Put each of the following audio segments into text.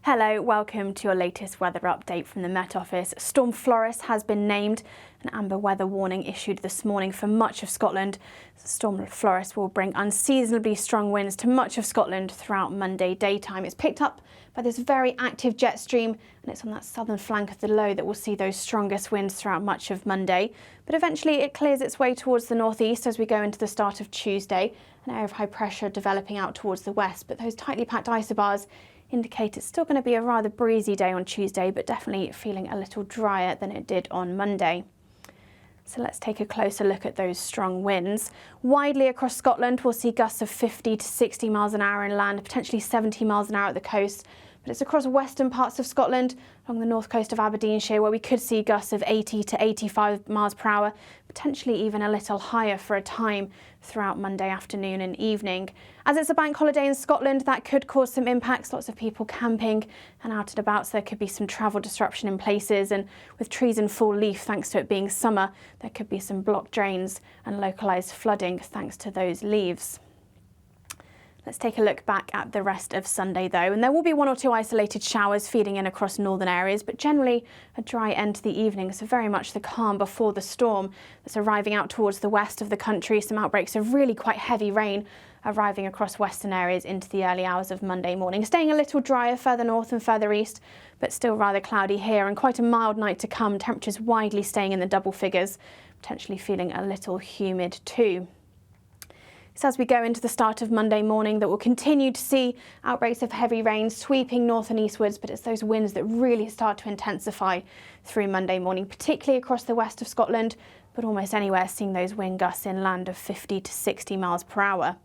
Hello, welcome to your latest weather update from the Met Office. Storm Floris has been named. An amber weather warning issued this morning for much of Scotland. Storm Floris will bring unseasonably strong winds to much of Scotland throughout Monday daytime. It's picked up by this very active jet stream, and it's on that southern flank of the low that we'll see those strongest winds throughout much of Monday. But eventually it clears its way towards the northeast as we go into the start of Tuesday. An area of high pressure developing out towards the west, but those tightly packed isobars indicate it's still going to be a rather breezy day on Tuesday, but definitely feeling a little drier than it did on Monday. So let's take a closer look at those strong winds. Widely across Scotland, we'll see gusts of 50 to 60 miles an hour inland, potentially 70 miles an hour at the coast. But it's across western parts of Scotland, along the north coast of Aberdeenshire, where we could see gusts of 80 to 85 miles per hour, potentially even a little higher for a time throughout Monday afternoon and evening. As it's a bank holiday in Scotland, that could cause some impacts. Lots of people camping and out and about, so there could be some travel disruption in places. And with trees in full leaf, thanks to it being summer, there could be some blocked drains and localised flooding thanks to those leaves. Let's take a look back at the rest of Sunday though, and there will be one or two isolated showers feeding in across northern areas, but generally a dry end to the evening, so very much the calm before the storm that's arriving out towards the west of the country. Some outbreaks of really quite heavy rain arriving across western areas into the early hours of Monday morning, staying a little drier further north and further east, but still rather cloudy here, and quite a mild night to come, temperatures widely staying in the double figures, potentially feeling a little humid too. So as we go into the start of Monday morning, that we'll continue to see outbreaks of heavy rain sweeping north and eastwards, but it's those winds that really start to intensify through Monday morning, particularly across the west of Scotland, but almost anywhere seeing those wind gusts inland of 50 to 60 miles per hour.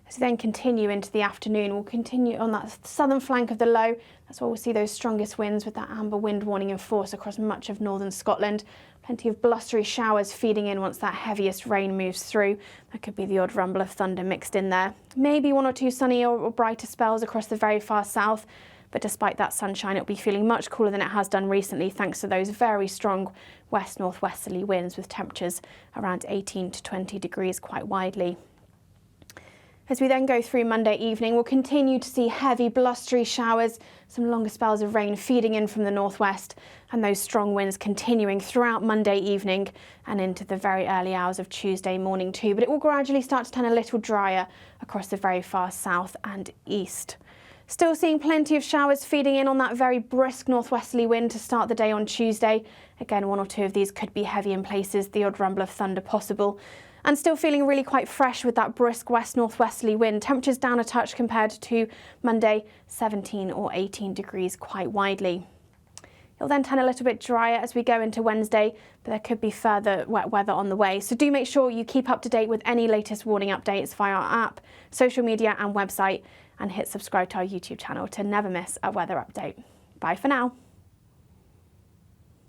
As we then continue into the afternoon, we'll continue on that southern flank of the low. That's where we'll see those strongest winds with that amber wind warning in force across much of northern Scotland. Plenty of blustery showers feeding in once that heaviest rain moves through. There could be the odd rumble of thunder mixed in there. Maybe one or two sunny or brighter spells across the very far south. But despite that sunshine, it'll be feeling much cooler than it has done recently thanks to those very strong west-northwesterly winds with temperatures around 18 to 20 degrees quite widely. As we then go through Monday evening, we'll continue to see heavy blustery showers, some longer spells of rain feeding in from the northwest, and those strong winds continuing throughout Monday evening and into the very early hours of Tuesday morning too. But it will gradually start to turn a little drier across the very far south and east. Still seeing plenty of showers feeding in on that very brisk northwesterly wind to start the day on Tuesday. Again, one or two of these could be heavy in places, the odd rumble of thunder possible. And still feeling really quite fresh with that brisk west-northwesterly wind. Temperatures down a touch compared to Monday, 17 or 18 degrees quite widely. It'll then turn a little bit drier as we go into Wednesday, but there could be further wet weather on the way. So do make sure you keep up to date with any latest warning updates via our app, social media and website, and hit subscribe to our YouTube channel to never miss a weather update. Bye for now.